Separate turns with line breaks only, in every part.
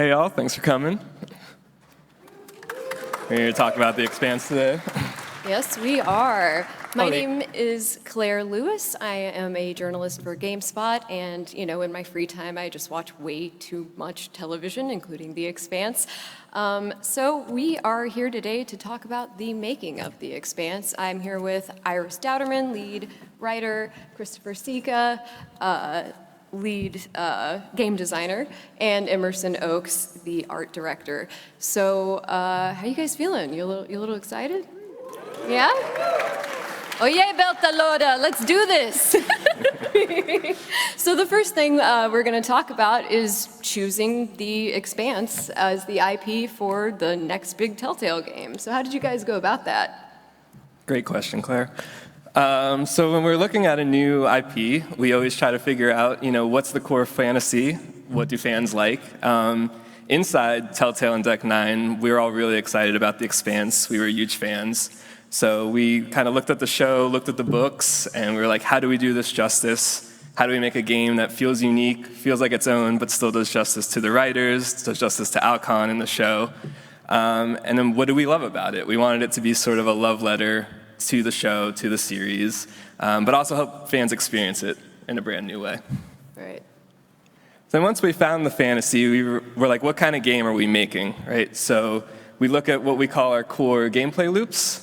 Hey y'all, thanks for coming. We're here to talk about the Expanse today.
Yes, we are. My name is Claire Lewis. I am a journalist for GameSpot, and in my free time, I just watch way too much television, including The Expanse. So we are here today to talk about the making of The Expanse. I'm here with Iris Dauterman, lead writer, Christopher Sica, lead game designer, and Emerson Oakes, the art director. So how you guys feeling? You a little excited? Yeah? Oye, Beltalora, let's do this. So the first thing we're going to talk about is choosing The Expanse as the IP for the next big Telltale game. So how did you guys go about that?
Great question, Claire. So when we're looking at a new IP, we always try to figure out, what's the core fantasy? What do fans like? Inside Telltale and Deck 9, we were all really excited about The Expanse. We were huge fans. So we kind of looked at the show, looked at the books, and we were like, how do we do this justice? How do we make a game that feels unique, feels like its own, but still does justice to the writers, does justice to Alcon in the show? And then what do we love about it? We wanted it to be sort of a love letter to the show, to the series, but also help fans experience it in a brand new way.
Right.
Then once we found the fantasy, we were like, what kind of game are we making, right? So we look at what we call our core gameplay loops.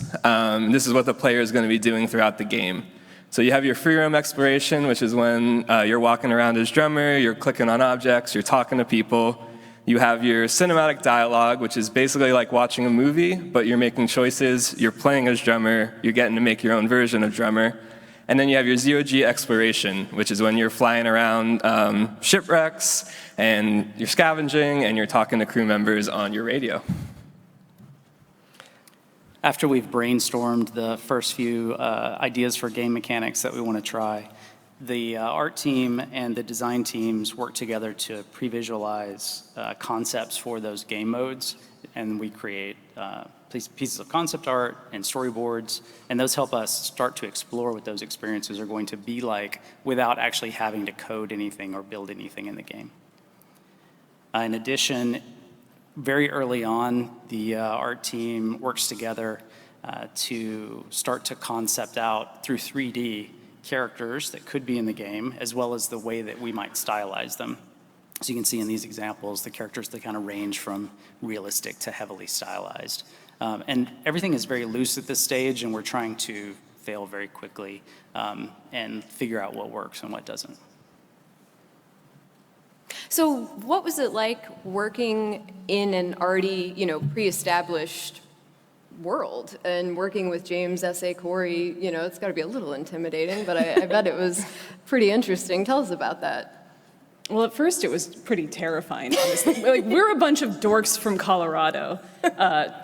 This is what the player is going to be doing throughout the game. So you have your free roam exploration, which is when you're walking around as drummer, you're clicking on objects, you're talking to people. You have your cinematic dialogue, which is basically like watching a movie, but you're making choices, you're playing as drummer, you're getting to make your own version of drummer. And then you have your zero-G exploration, which is when you're flying around shipwrecks, and you're scavenging, and you're talking to crew members on your radio.
After we've brainstormed the first few ideas for game mechanics that we want to try, the art team and the design teams work together to pre-visualize concepts for those game modes, and we create pieces of concept art and storyboards, and those help us start to explore what those experiences are going to be like without actually having to code anything or build anything in the game. In addition, very early on, the art team works together to start to concept out through 3D characters that could be in the game, as well as the way that we might stylize them. So you can see in these examples, the characters that kind of range from realistic to heavily stylized. And everything is very loose at this stage, and we're trying to fail very quickly and figure out what works and what doesn't.
So what was it like working in an already, pre-established world and working with James S.A.Corey? It's got to be a little intimidating, but I bet it was pretty interesting. Tell us about that.
Well, at first it was pretty terrifying, honestly. We're a bunch of dorks from Colorado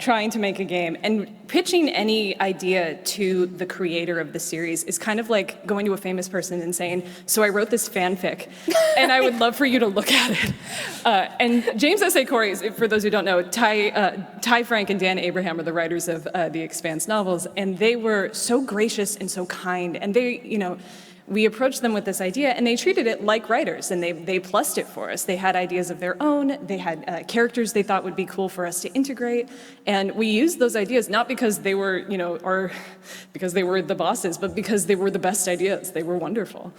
trying to make a game, and pitching any idea to the creator of the series is kind of like going to a famous person and saying, so I wrote this fanfic, and I would love for you to look at it. And James S.A.Corey, for those who don't know, Ty Frank and Dan Abraham are the writers of the Expanse novels, and they were so gracious and so kind, and they, we approached them with this idea, and they treated it like writers, and they plussed it for us. They had ideas of their own. They had characters they thought would be cool for us to integrate, and we used those ideas not because they were, or because they were the bosses, but because they were the best ideas. They were wonderful.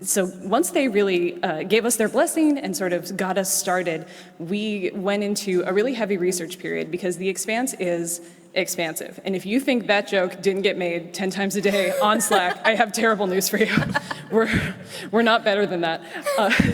So once they really gave us their blessing and sort of got us started, we went into a really heavy research period because The Expanse is expansive. And if you think that joke didn't get made 10 times a day on Slack, I have terrible news for you. We're not better than that.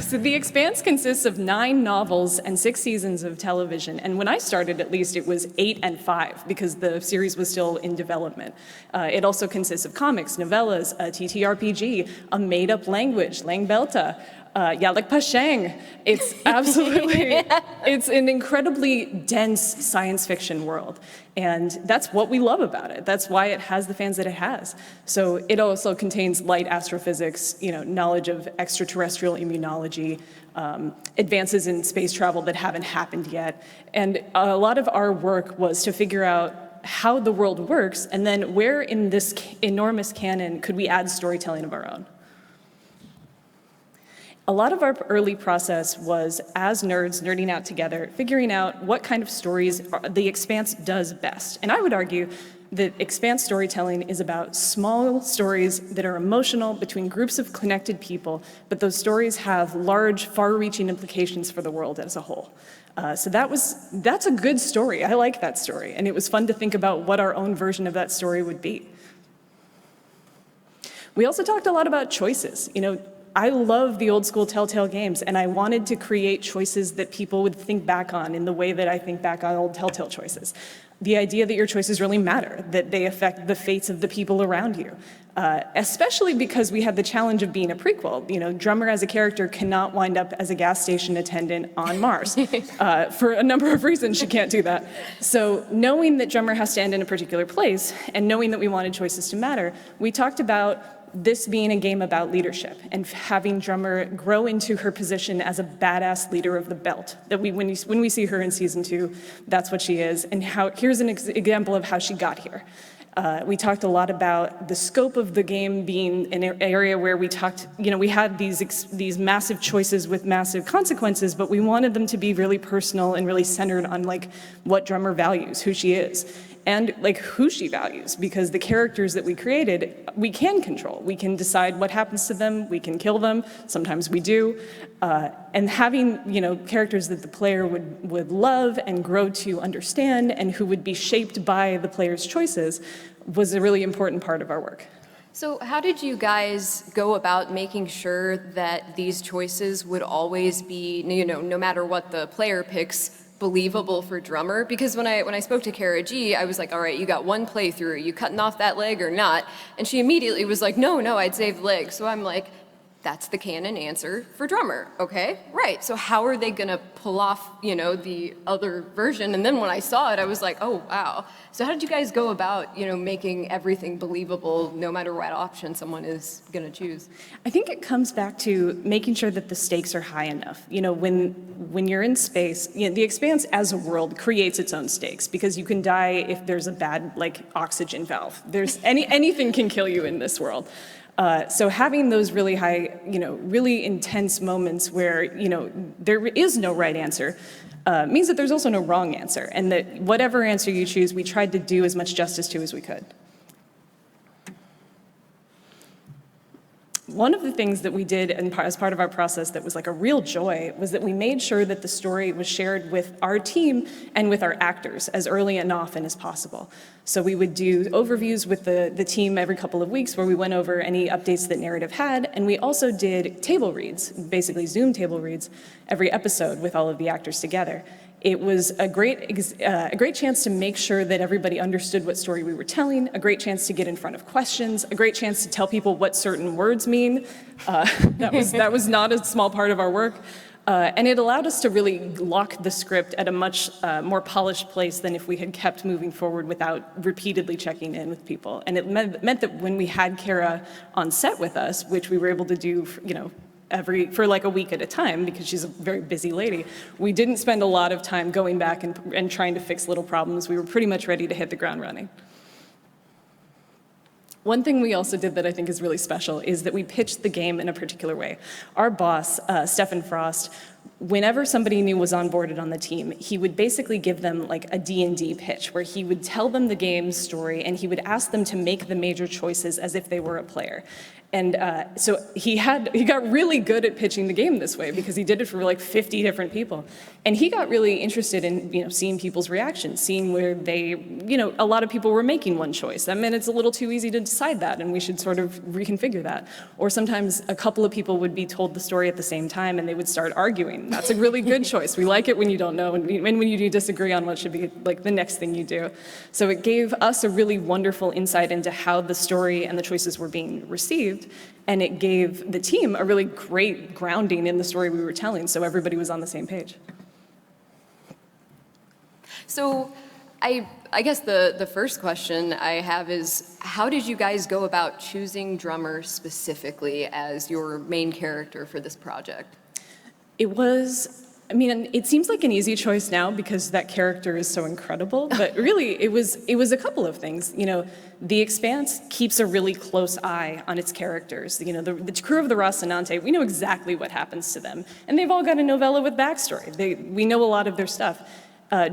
So The Expanse consists of 9 novels and 6 seasons of television. And when I started, at least, it was 8 and 5 because the series was still in development. It also consists of comics, novellas, a TTRPG, a made-up language, Langbelta, Yalak Pashang. It's absolutely, it's an incredibly dense science fiction world. And that's what we love about it. That's why it has the fans that it has. So it also contains light astrophysics, knowledge of extraterrestrial immunology, advances in space travel that haven't happened yet. And a lot of our work was to figure out how the world works, and then where in this enormous canon could we add storytelling of our own. A lot of our early process was, as nerds, nerding out together, figuring out what kind of stories the Expanse does best. And I would argue that Expanse storytelling is about small stories that are emotional between groups of connected people, but those stories have large, far-reaching implications for the world as a whole. So that's a good story. I like that story. And it was fun to think about what our own version of that story would be. We also talked a lot about choices. I love the old school Telltale games, and I wanted to create choices that people would think back on in the way that I think back on old Telltale choices. The idea that your choices really matter, that they affect the fates of the people around you. Especially because we had the challenge of being a prequel. Drummer as a character cannot wind up as a gas station attendant on Mars. For a number of reasons, she can't do that. So knowing that Drummer has to end in a particular place, and knowing that we wanted choices to matter, we talked about this being a game about leadership and having Drummer grow into her position as a badass leader of the belt. That when we see her in season 2, that's what she is. And here's an example of how she got here. We talked a lot about the scope of the game being an area where we had these massive choices with massive consequences, but we wanted them to be really personal and really centered on what Drummer values, who she is, and who she values, because the characters that we created, we can control. We can decide what happens to them, we can kill them, sometimes we do. And having characters that the player would love and grow to understand and who would be shaped by the player's choices was a really important part of our work.
So how did you guys go about making sure that these choices would always be, no matter what the player picks, believable for Drummer? Because when I spoke to Cara Gee, I was like, all right, you got one playthrough, are you cutting off that leg or not? And she immediately was like, no, I'd save the leg. So I'm like, that's the canon answer for Drummer, okay? Right, so how are they gonna pull off, the other version? And then when I saw it, I was like, oh, wow. So how did you guys go about, making everything believable no matter what option someone is gonna choose?
I think it comes back to making sure that the stakes are high enough. When you're in space, the Expanse as a world creates its own stakes, because you can die if there's a bad, oxygen valve. Anything can kill you in this world. So having those really high, really intense moments where, there is no right answer means that there's also no wrong answer, and that whatever answer you choose, we tried to do as much justice to as we could. One of the things that we did as part of our process that was a real joy was that we made sure that the story was shared with our team and with our actors as early and often as possible. So we would do overviews with the team every couple of weeks where we went over any updates that narrative had, and we also did table reads, basically Zoom table reads, every episode with all of the actors together. It was a great chance to make sure that everybody understood what story we were telling, a great chance to get in front of questions, a great chance to tell people what certain words mean. That was not a small part of our work. And it allowed us to really lock the script at a much more polished place than if we had kept moving forward without repeatedly checking in with people. And it meant that when we had Cara on set with us, which we were able to do, for a week at a time, because she's a very busy lady, we didn't spend a lot of time going back and trying to fix little problems. We were pretty much ready to hit the ground running. One thing we also did that I think is really special is that we pitched the game in a particular way. Our boss, Stephen Frost, whenever somebody new was onboarded on the team, he would basically give them a D&D pitch where he would tell them the game's story and he would ask them to make the major choices as if they were a player. And so he got really good at pitching the game this way because he did it for 50 different people. And he got really interested in seeing people's reactions, seeing where they, a lot of people were making one choice. That meant it's a little too easy to decide that and we should sort of reconfigure that. Or sometimes a couple of people would be told the story at the same time and they would start arguing. That's a really good choice. We like it when you don't know and when you do disagree on what should be the next thing you do. So it gave us a really wonderful insight into how the story and the choices were being received. And it gave the team a really great grounding in the story we were telling, so everybody was on the same page.
So I guess the first question I have is, how did you guys go about choosing Drummer specifically as your main character for this project?
It was I mean, it seems like an easy choice now because that character is so incredible, but really it was a couple of things. You know, The Expanse keeps a really close eye on its characters. You know, the crew of the Rocinante, we know exactly what happens to them, and they've all got a novella with backstory. We know a lot of their stuff.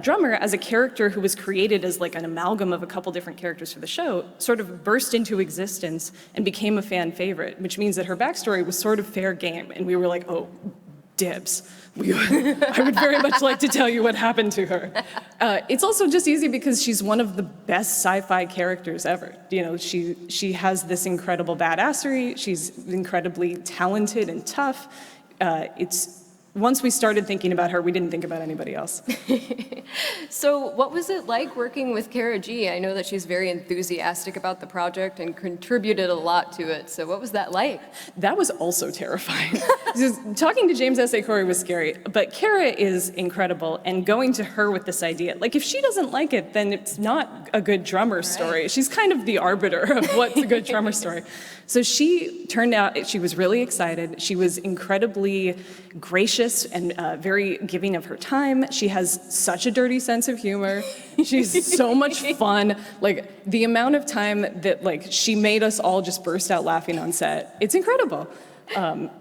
Drummer, as a character who was created as like an amalgam of a couple different characters for the show, sort of burst into existence and became a fan favorite, which means that her backstory was sort of fair game, and we were like, oh, dibs. I would very much like to tell you what happened to her. It's also just easy because she's one of the best sci-fi characters ever. You know, she has this incredible badassery. She's incredibly talented and tough. Once we started thinking about her, we didn't think about anybody else.
So what was it like working with Cara Gee? I know that she's very enthusiastic about the project and contributed a lot to it. So what was that like?
That was also terrifying. Talking to James S.A.Corey was scary, but Cara is incredible, and going to her with this idea, like if she doesn't like it, then it's not a good drummer story. She's kind of the arbiter of what's a good drummer story. So she turned out, she was really excited. She was incredibly gracious and very giving of her time. She has such a dirty sense of humor. She's so much fun. Like the amount of time that like she made us all just burst out laughing on set, it's incredible.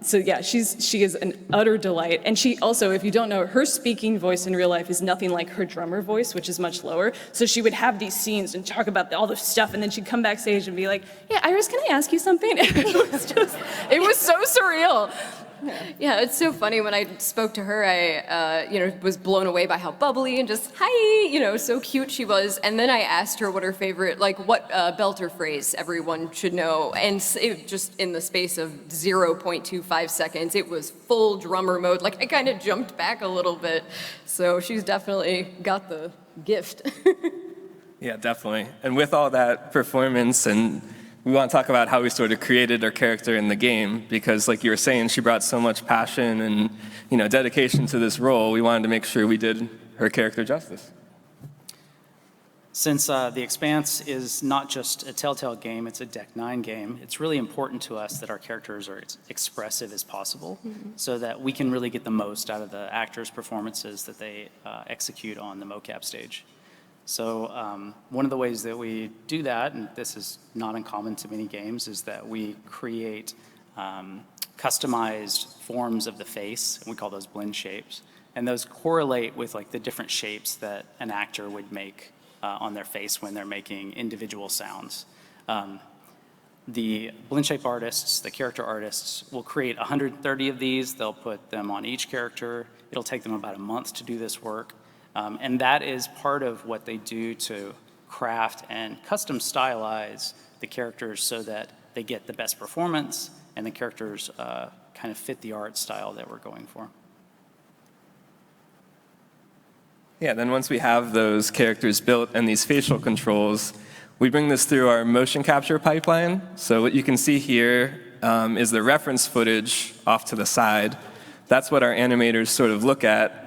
So yeah, she is an utter delight. And she also, if you don't know, her speaking voice in real life is nothing like her drummer voice, which is much lower. So she would have these scenes and talk about all the stuff, and then she'd come backstage and be like, "Hey, Iris, can I ask you something?" It was so surreal.
Yeah, it's so funny. When I spoke to her, I was blown away by how bubbly and just, hi, so cute she was. And then I asked her what her favorite, what belter phrase everyone should know. And it just in the space of 0.25 seconds, it was full drummer mode. Like, I kind of jumped back a little bit. So she's definitely got the gift.
Yeah, definitely. And with all that performance, and we want to talk about how we sort of created our character in the game, because like you were saying, she brought so much passion and dedication to this role. We wanted to make sure we did her character justice.
Since The Expanse is not just a Telltale game, it's a Deck 9 game, it's really important to us that our characters are as expressive as possible, so that we can really get the most out of the actors' performances that they execute on the mocap stage. So one of the ways that we do that, and this is not uncommon to many games, is that we create customized forms of the face, and we call those blend shapes. And those correlate with the different shapes that an actor would make on their face when they're making individual sounds. The blend shape artists, the character artists, will create 130 of these. They'll put them on each character. It'll take them about a month to do this work. And that is part of what they do to craft and custom stylize the characters so that they get the best performance and the characters kind of fit the art style that we're going for.
Yeah, then once we have those characters built and these facial controls, we bring this through our motion capture pipeline. So what you can see here is the reference footage off to the side. That's what our animators sort of look at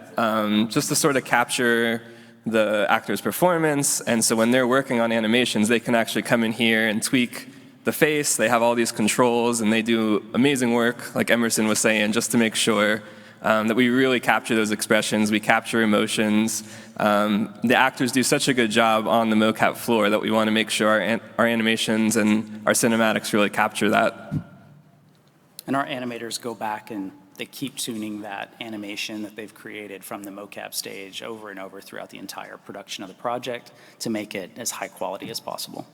just to sort of capture the actor's performance. And so when they're working on animations, they can actually come in here and tweak the face. They have all these controls, and they do amazing work, like Emerson was saying, just to make sure that we really capture those expressions, we capture emotions. The actors do such a good job on the mocap floor that we want to make sure our animations and our cinematics really capture that.
And our animators go back and they keep tuning that animation that they've created from the mocap stage over and over throughout the entire production of the project to make it as high quality as possible.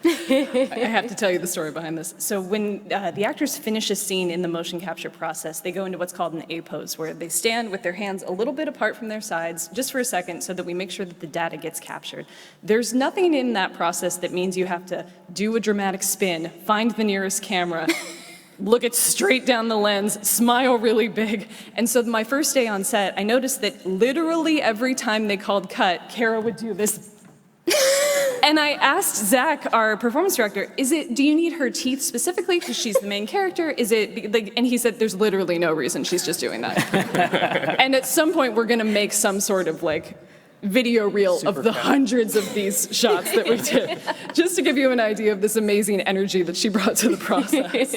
I have to tell you the story behind this. So when the actors finish a scene in the motion capture process, they go into what's called an A pose, where they stand with their hands a little bit apart from their sides just for a second so that we make sure that the data gets captured. There's nothing in that process that means you have to do a dramatic spin, find the nearest camera, look it straight down the lens, smile really big. And so my first day on set, I noticed that literally every time they called cut, Cara would do this. And I asked Zach, our performance director, do you need her teeth specifically because she's the main character? And he said, there's literally no reason, she's just doing that. And at some point, we're gonna make some sort of video reel of the hundreds of these shots that we did, just to give you an idea of this amazing energy that she brought to the process.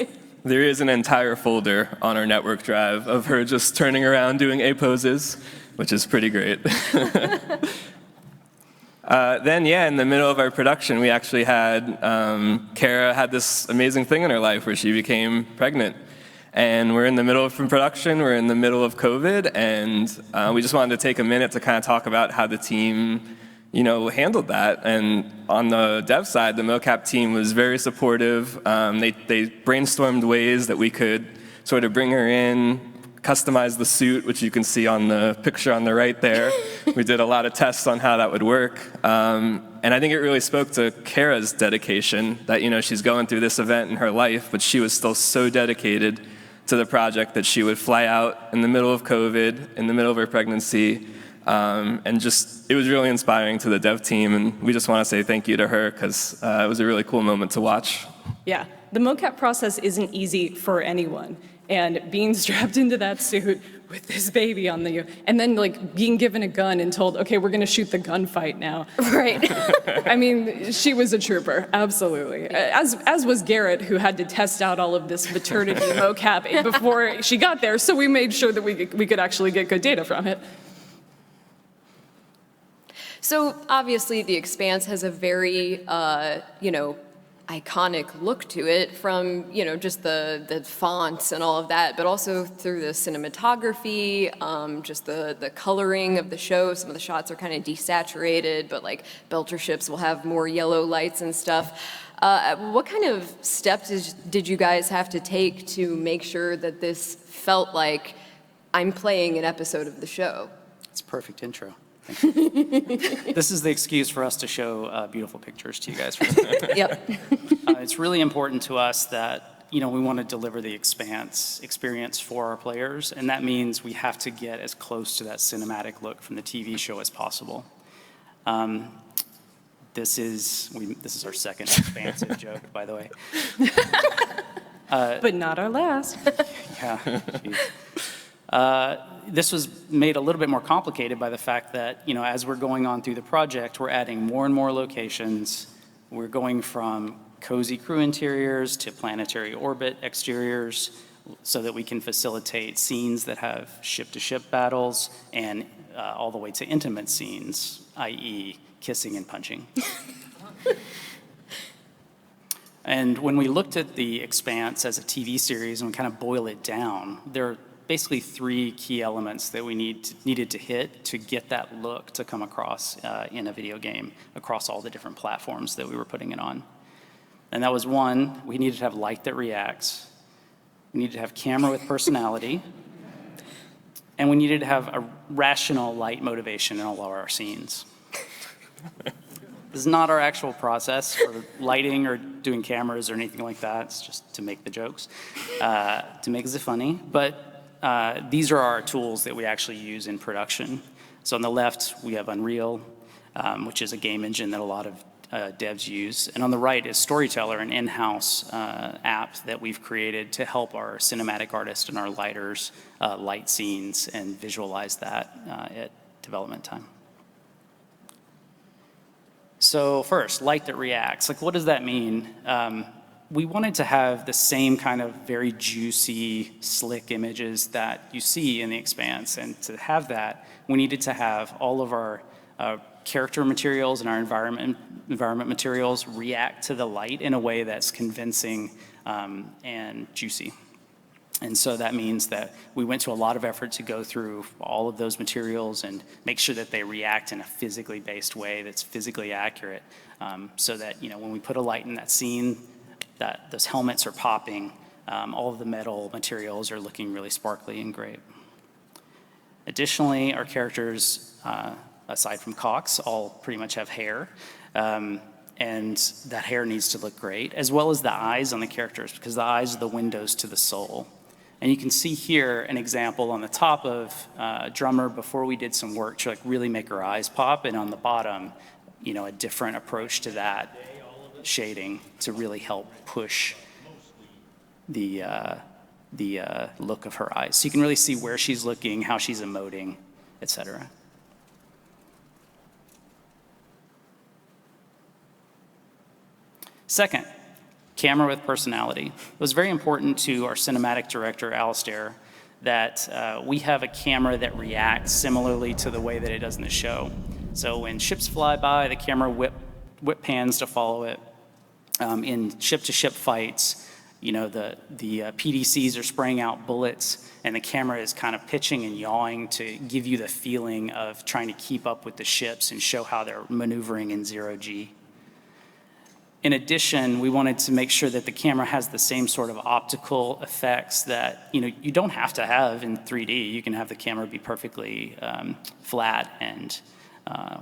there is an entire folder on our network drive of her just turning around doing A poses, which is pretty great. Then, in the middle of our production, we actually had Cara had this amazing thing in her life where she became pregnant. And we're in the middle of production, we're in the middle of COVID, and we just wanted to take a minute to kind of talk about how the team handled that. And on the dev side, the mocap team was very supportive. They brainstormed ways that we could sort of bring her in, customize the suit, which you can see on the picture on the right there. We did a lot of tests on how that would work. And I think it really spoke to Cara's dedication that, she's going through this event in her life, but she was still so dedicated to the project that she would fly out in the middle of COVID, in the middle of her pregnancy. And just, it was really inspiring to the dev team. And we just want to say thank you to her because it was a really cool moment to watch.
Yeah, the mocap process isn't easy for anyone. And being strapped into that suit with this baby on the, and then being given a gun and told, okay, we're gonna shoot the gunfight now.
Right.
I mean, she was a trooper, absolutely. As was Garrett, who had to test out all of this maternity mocap before she got there, so we made sure that we could actually get good data from it.
So obviously the Expanse has a very, iconic look to it from, just the fonts and all of that, but also through the cinematography, just the coloring of the show. Some of the shots are kind of desaturated, but Belcher ships will have more yellow lights and stuff. What kind of steps did you guys have to take to make sure that this felt like I'm playing an episode of the show?
It's a perfect intro. This is the excuse for us to show beautiful pictures to you guys.
Yep.
It's really important to us that we want to deliver the Expanse experience for our players, and that means we have to get as close to that cinematic look from the TV show as possible. This is our second expansive joke, by the way.
But not our last.
Yeah. This was made a little bit more complicated by the fact that, as we're going on through the project, we're adding more and more locations. We're going from cozy crew interiors to planetary orbit exteriors so that we can facilitate scenes that have ship-to-ship battles and all the way to intimate scenes, i.e. kissing and punching. And when we looked at the Expanse as a TV series and we kind of boil it down, there are basically three key elements that we needed to hit to get that look to come across in a video game across all the different platforms that we were putting it on. And that was one, we needed to have light that reacts. We needed to have camera with personality. And we needed to have a rational light motivation in all of our scenes. This is not our actual process for lighting or doing cameras or anything like that. It's just to make the jokes, to make it funny. But these are our tools that we actually use in production. So on the left, we have Unreal, which is a game engine that a lot of devs use. And on the right is Storyteller, an in-house app that we've created to help our cinematic artists and our lighters light scenes and visualize that at development time. So first, light that reacts. What does that mean? We wanted to have the same kind of very juicy, slick images that you see in the Expanse. And to have that, we needed to have all of our character materials and our environment materials react to the light in a way that's convincing and juicy. And so that means that we went to a lot of effort to go through all of those materials and make sure that they react in a physically based way that's physically accurate, so that when we put a light in that scene, that those helmets are popping, all of the metal materials are looking really sparkly and great. Additionally, our characters, aside from Cox, all pretty much have hair. And that hair needs to look great, as well as the eyes on the characters, because the eyes are the windows to the soul. And you can see here an example on the top of Drummer before we did some work to really make her eyes pop, and on the bottom, a different approach to that shading to really help push the look of her eyes. So you can really see where she's looking, how she's emoting, etc. Second, camera with personality. It was very important to our cinematic director, Alistair, that we have a camera that reacts similarly to the way that it does in the show. So when ships fly by, the camera whip pans to follow it. In ship-to-ship fights, you know, the PDCs are spraying out bullets, and the camera is kind of pitching and yawing to give you the feeling of trying to keep up with the ships and show how they're maneuvering in zero-G. In addition, we wanted to make sure that the camera has the same sort of optical effects that, you know, you don't have to have in 3D. You can have the camera be perfectly flat and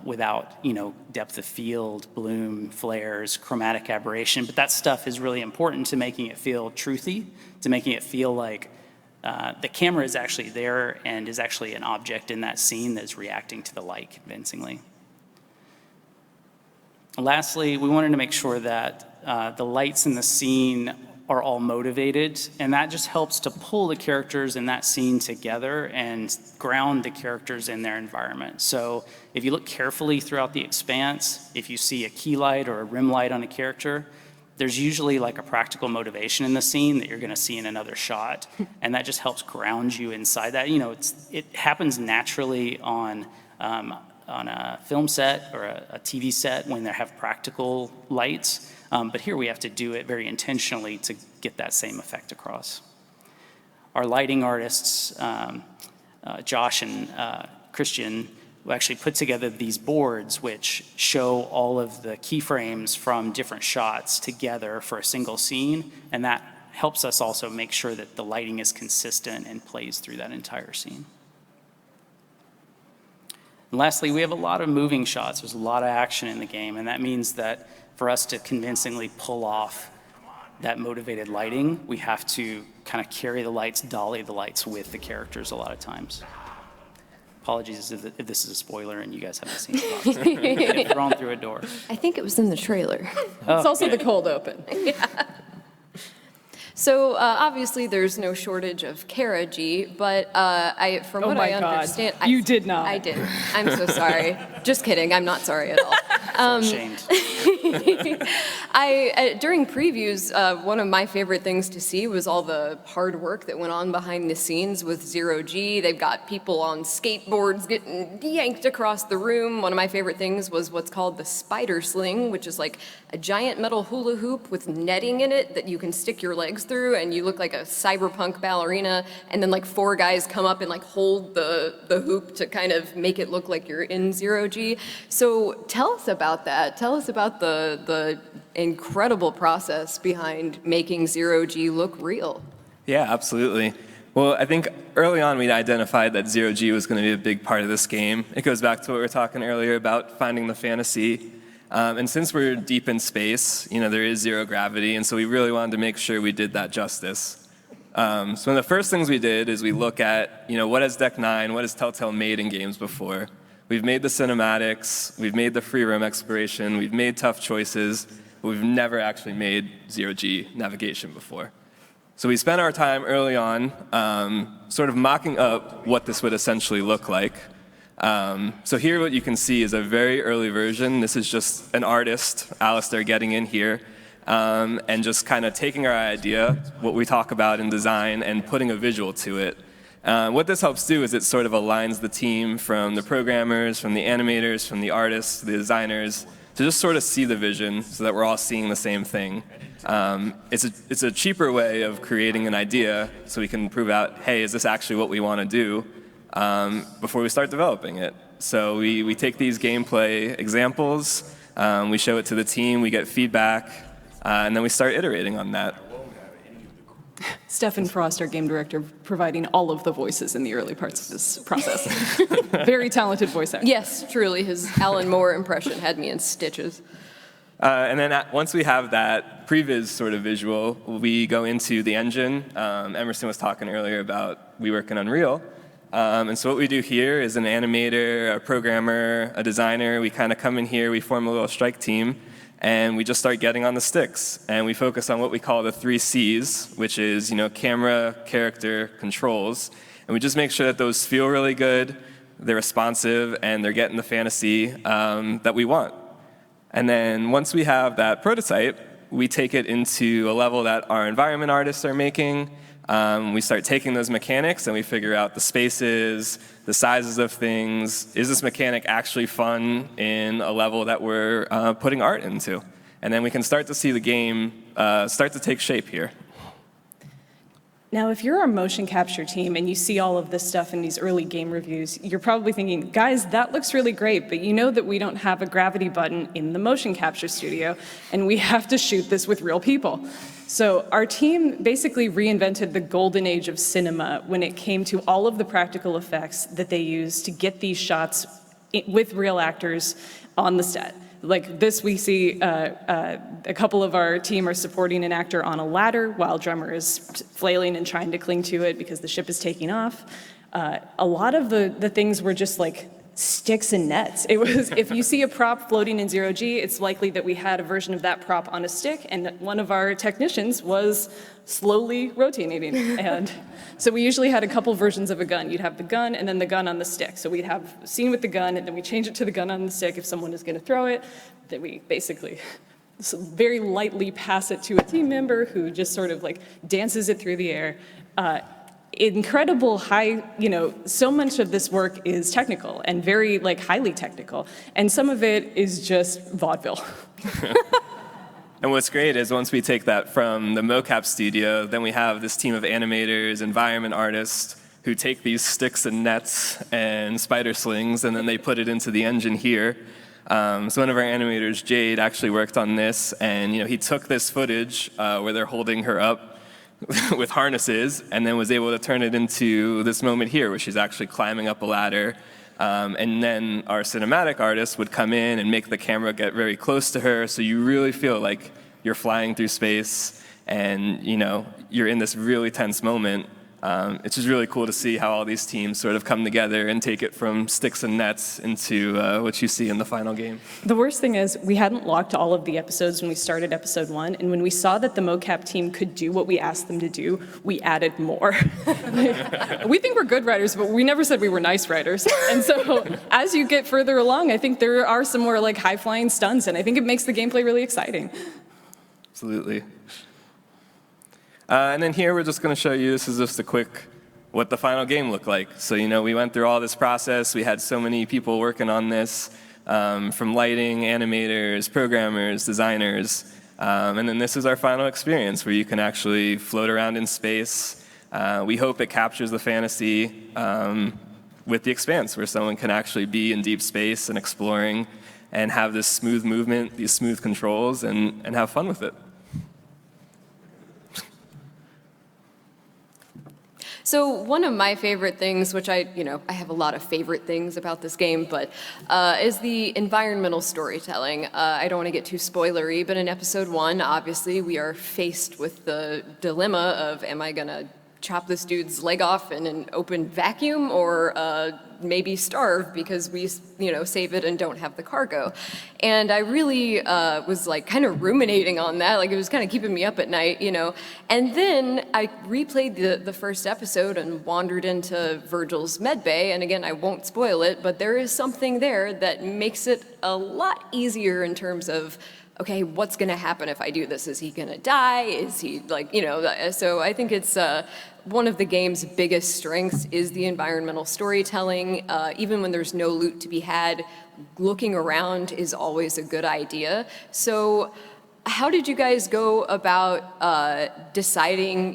without, you know, depth of field, bloom, flares, chromatic aberration. But that stuff is really important to making it feel truthy, to making it feel like the camera is actually there and is actually an object in that scene that's reacting to the light convincingly. Lastly, we wanted to make sure that the lights in the scene are all motivated, and that just helps to pull the characters in that scene together and ground the characters in their environment. So if you look carefully throughout the Expanse, if you see a key light or a rim light on a character, there's usually like a practical motivation in the scene that you're gonna see in another shot, and that just helps ground you inside that. You know, it happens naturally on a film set or a TV set when they have practical lights, but here we have to do it very intentionally to get that same effect across. Our lighting artists, Josh and Christian, who actually put together these boards which show all of the keyframes from different shots together for a single scene, and that helps us also make sure that the lighting is consistent and plays through that entire scene. And lastly, we have a lot of moving shots. There's a lot of action in the game, and that means that for us to convincingly pull off that motivated lighting, we have to kind of carry the lights, dolly the lights with the characters a lot of times. Apologies if this is a spoiler and you guys haven't seen it. I've thrown through a door.
I think it was in the trailer.
It's also the cold open.
So obviously there's no shortage of Cara Gee, but from what I understand,
you did not.
I did. I'm so sorry. Just kidding. I'm not sorry at all.
Ashamed.
During previews, one of my favorite things to see was all the hard work that went on behind the scenes with zero-G. They've got people on skateboards getting yanked across the room. One of my favorite things was what's called the spider sling, which is like a giant metal hula hoop with netting in it that you can stick your legs through, and you look like a cyberpunk ballerina, and then like 4 guys come up and like hold the hoop to kind of make it look like you're in zero-G. So tell us about that. Tell us about the incredible process behind making zero-G look real.
Yeah, absolutely. Well, I think early on we identified that zero-G was going to be a big part of this game. It goes back to what we were talking earlier about finding the fantasy. And since we're deep in space, you know, there is zero gravity, and so we really wanted to make sure we did that justice. So one of the first things we did is we look at, you know, what has Deck 9, what has Telltale made in games before? We've made the cinematics, we've made the free roam exploration, we've made tough choices, but we've never actually made zero-G navigation before. So we spent our time early on sort of mocking up what this would essentially look like. So here what you can see is a very early version. This is just an artist, Alistair, getting in here and just kind of taking our idea, what we talk about in design, and putting a visual to it. What this helps do is it sort of aligns the team from the programmers, from the animators, from the artists, the designers, to just sort of see the vision so that we're all seeing the same thing. It's a cheaper way of creating an idea so we can prove out, hey, is this actually what we want to do before we start developing it. So we take these gameplay examples, we show it to the team, we get feedback, and then we start iterating on that.
Stefan Frost, our game director, providing all of the voices in the early parts of this process. Very talented voice actor.
Yes, truly, his Alan Moore impression had me in stitches.
And then once we have that previs sort of visual, we go into the engine. Emerson was talking earlier about we work in Unreal. And so what we do here is an animator, a programmer, a designer. We kind of come in here, we form a little strike team, and we just start getting on the sticks. And we focus on what we call the 3 C's, which is, you know, camera, character, controls. And we just make sure that those feel really good, they're responsive, and they're getting the fantasy that we want. And then once we have that prototype, we take it into a level that our environment artists are making. We start taking those mechanics and we figure out the spaces, the sizes of things. Is this mechanic actually fun in a level that we're putting art into? And then we can start to see the game start to take shape here.
Now, if you're our motion capture team and you see all of this stuff in these early game reviews, you're probably thinking, guys, that looks really great, but you know that we don't have a gravity button in the motion capture studio, and we have to shoot this with real people. So our team basically reinvented the golden age of cinema when it came to all of the practical effects that they used to get these shots with real actors on the set. Like this, we see a couple of our team are supporting an actor on a ladder while Drummer is flailing and trying to cling to it because the ship is taking off. A lot of the things were just like sticks and nets. It was, if you see a prop floating in 0G, it's likely that we had a version of that prop on a stick, and one of our technicians was slowly rotating. And so we usually had a couple versions of a gun. You'd have the gun and then the gun on the stick. So we'd have a scene with the gun, and then we change it to the gun on the stick if someone is going to throw it. Then we basically very lightly pass it to a team member who just sort of like dances it through the air. Incredible high, so much of this work is technical and very like highly technical, and some of it is just vaudeville.
And what's great is once we take that from the mocap studio, then we have this team of animators, environment artists, who take these sticks and nets and spider slings, and then they put it into the engine here. So one of our animators, Jade, actually worked on this, and he took this footage where they're holding her up with harnesses, and then was able to turn it into this moment here where she's actually climbing up a ladder. And then our cinematic artist would come in and make the camera get very close to her, so you really feel like you're flying through space and you're in this really tense moment. It's just really cool to see how all these teams sort of come together and take it from sticks and nets into what you see in the final game.
The worst thing is we hadn't locked all of the episodes when we started episode 1, and when we saw that the mocap team could do what we asked them to do, we added more. We think we're good writers, but we never said we were nice writers. And so as you get further along, I think there are some more like high-flying stunts, and I think it makes the gameplay really exciting.
Absolutely. And then here we're just going to show you, this is just a quick what the final game looked like. So we went through all this process. We had so many people working on this, from lighting, animators, programmers, designers. And then this is our final experience where you can actually float around in space. We hope it captures the fantasy with the Expanse, where someone can actually be in deep space and exploring and have this smooth movement, these smooth controls, and have fun with it.
So one of my favorite things, which I have a lot of favorite things about this game, but is the environmental storytelling. I don't want to get too spoilery, but in episode 1, obviously, we are faced with the dilemma of, am I going to chop this dude's leg off in an open vacuum, or maybe starve because we, save it and don't have the cargo. And I really was like kind of ruminating on that, like it was kind of keeping me up at night, And then I replayed the first episode and wandered into Virgil's medbay, and again, I won't spoil it, but there is something there that makes it a lot easier in terms of, okay, what's going to happen if I do this? Is he going to die? Is he so I think it's one of the game's biggest strengths is the environmental storytelling. Even when there's no loot to be had, looking around is always a good idea. So how did you guys go about deciding,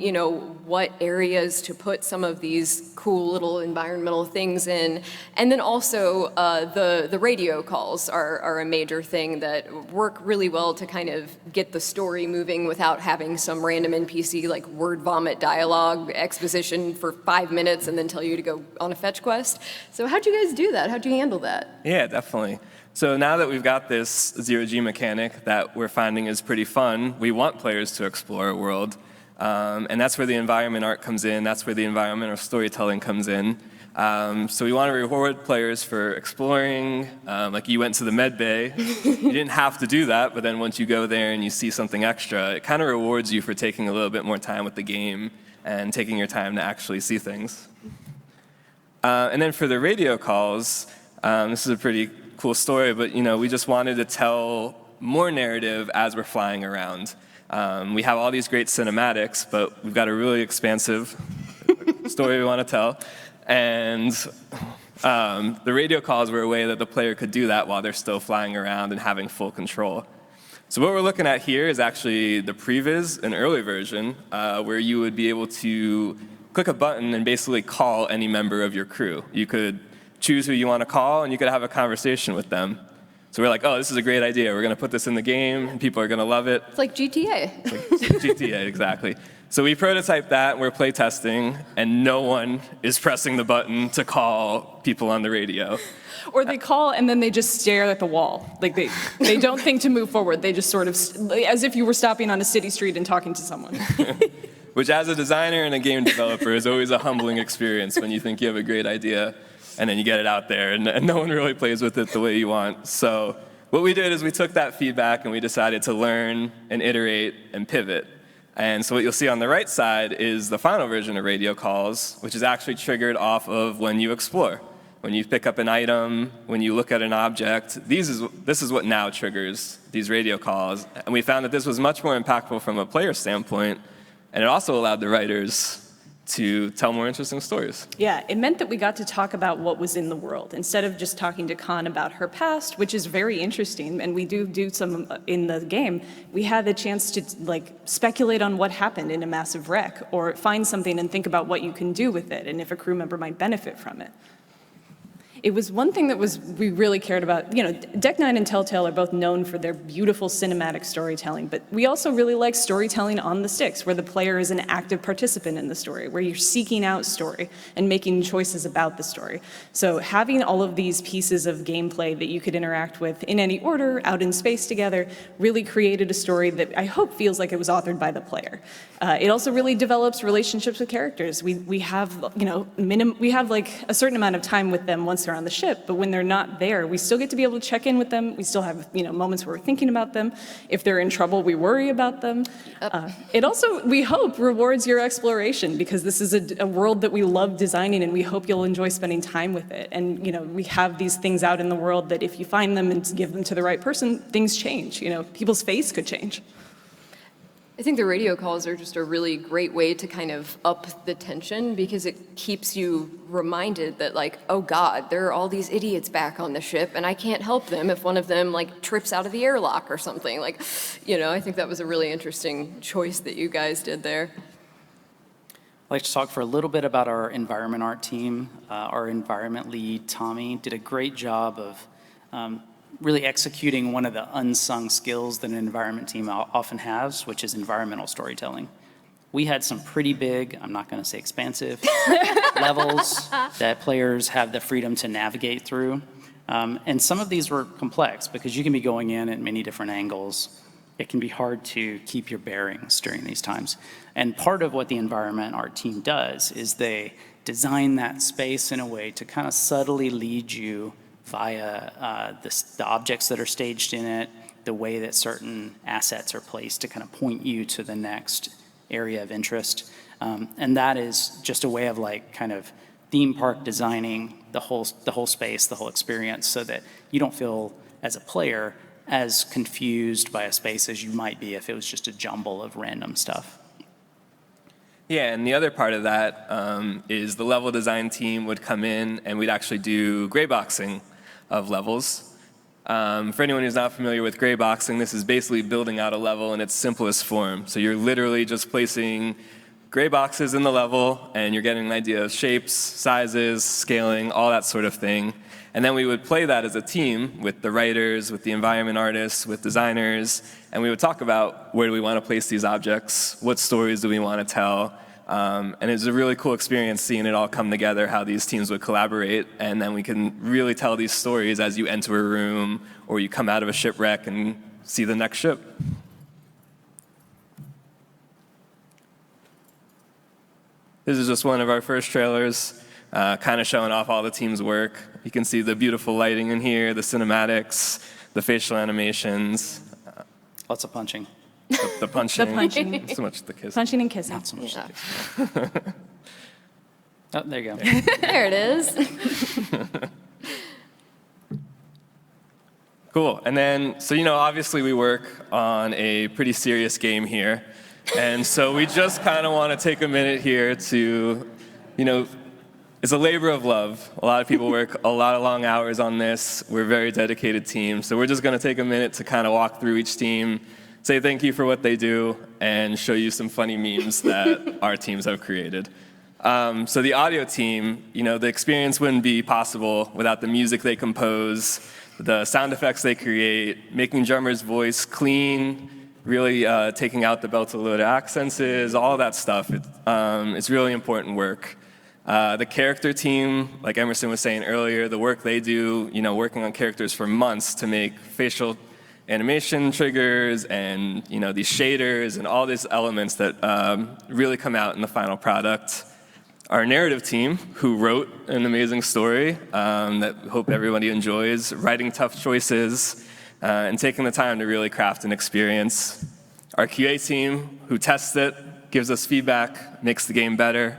what areas to put some of these cool little environmental things in? And then also the radio calls are a major thing that work really well to kind of get the story moving without having some random NPC like word vomit dialogue exposition for 5 minutes and then tell you to go on a fetch quest. So how'd you guys do that? How'd you handle that?
Yeah, definitely. So now that we've got this zero-G mechanic that we're finding is pretty fun, we want players to explore a world. And that's where the environment art comes in. That's where the environmental storytelling comes in. So we want to reward players for exploring. Like you went to the med bay. You didn't have to do that, but then once you go there and you see something extra, it kind of rewards you for taking a little bit more time with the game and taking your time to actually see things. And then for the radio calls, this is a pretty cool story, but we just wanted to tell more narrative as we're flying around. We have all these great cinematics, but we've got a really expansive story we want to tell. And the radio calls were a way that the player could do that while they're still flying around and having full control. So what we're looking at here is actually the previs, an early version, where you would be able to click a button and basically call any member of your crew. You could choose who you want to call, and you could have a conversation with them. So we're like, oh, this is a great idea. We're going to put this in the game, and people are going to love it.
It's like GTA.
It's like GTA, exactly. So we prototyped that, we're play testing, and no one is pressing the button to call people on the radio.
Or they call and then they just stare at the wall. Like they don't think to move forward. They just sort of, as if you were stopping on a city street and talking to someone.
Which as a designer and a game developer is always a humbling experience when you think you have a great idea and then you get it out there and no one really plays with it the way you want. So what we did is we took that feedback and we decided to learn and iterate and pivot. And so what you'll see on the right side is the final version of radio calls, which is actually triggered off of when you explore. When you pick up an item, when you look at an object, this is what now triggers these radio calls. And we found that this was much more impactful from a player standpoint, and it also allowed the writers to tell more interesting stories.
Yeah, it meant that we got to talk about what was in the world instead of just talking to Khan about her past, which is very interesting, and we do some in the game. We had the chance to speculate on what happened in a massive wreck, or find something and think about what you can do with it, and if a crew member might benefit from it. It was one thing that we really cared about. You know, Deck 9 and Telltale are both known for their beautiful cinematic storytelling, but we also really like storytelling on the sticks, where the player is an active participant in the story, where you're seeking out story and making choices about the story. So having all of these pieces of gameplay that you could interact with in any order, out in space together, really created a story that I hope feels like it was authored by the player. It also really develops relationships with characters. We have, we have like a certain amount of time with them once they're on the ship, but when they're not there, we still get to be able to check in with them. We still have, moments where we're thinking about them. If they're in trouble, we worry about them. It also, we hope, rewards your exploration, because this is a world that we love designing, and we hope you'll enjoy spending time with it. And, we have these things out in the world that if you find them and give them to the right person, things change. People's face could change.
I think the radio calls are just a really great way to kind of up the tension, because it keeps you reminded that, oh God, there are all these idiots back on the ship and I can't help them if one of them trips out of the airlock or something. I think that was a really interesting choice that you guys did there.
I'd like to talk for a little bit about our environment art team. Our environment lead, Tommy, did a great job of really executing one of the unsung skills that an environment team often has, which is environmental storytelling. We had some pretty big, I'm not going to say expansive, levels that players have the freedom to navigate through. And some of these were complex because you can be going in at many different angles. It can be hard to keep your bearings during these times. And part of what the environment art team does is they design that space in a way to kind of subtly lead you via the objects that are staged in it, the way that certain assets are placed to kind of point you to the next area of interest. And that is just a way of kind of theme park designing the whole space, the whole experience, so that you don't feel as a player as confused by a space as you might be if it was just a jumble of random stuff.
Yeah, and the other part of that is the level design team would come in and we'd actually do gray boxing of levels. For anyone who's not familiar with gray boxing, this is basically building out a level in its simplest form. So you're literally just placing gray boxes in the level and you're getting an idea of shapes, sizes, scaling, all that sort of thing. And then we would play that as a team with the writers, with the environment artists, with designers, and we would talk about where do we want to place these objects, what stories do we want to tell. And it was a really cool experience seeing it all come together, how these teams would collaborate, and then we can really tell these stories as you enter a room or you come out of a shipwreck and see the next ship. This is just one of our first trailers, kind of showing off all the team's work. You can see the beautiful lighting in here, the cinematics, the facial animations.
Lots of punching.
The punching.
The punching.
Not so much the kissing.
Punching and kissing.
Not so much
Yeah.
the kissing. Oh, there you go.
There it is.
Cool. And then, so obviously we work on a pretty serious game here. And so we just kind of want to take a minute here to, it's a labor of love. A lot of people work a lot of long hours on this. We're a very dedicated team. So we're just going to take a minute to kind of walk through each team, say thank you for what they do, and show you some funny memes that our teams have created. So the audio team, the experience wouldn't be possible without the music they compose, the sound effects they create, making drummer's voice clean, really taking out the belt-to-load accents, all that stuff. It's really important work. The character team, like Emerson was saying earlier, the work they do, working on characters for months to make facial animation triggers and these shaders and all these elements that really come out in the final product. Our narrative team, who wrote an amazing story that I hope everybody enjoys, writing tough choices, and taking the time to really craft an experience. Our QA team, who tests it, gives us feedback, makes the game better.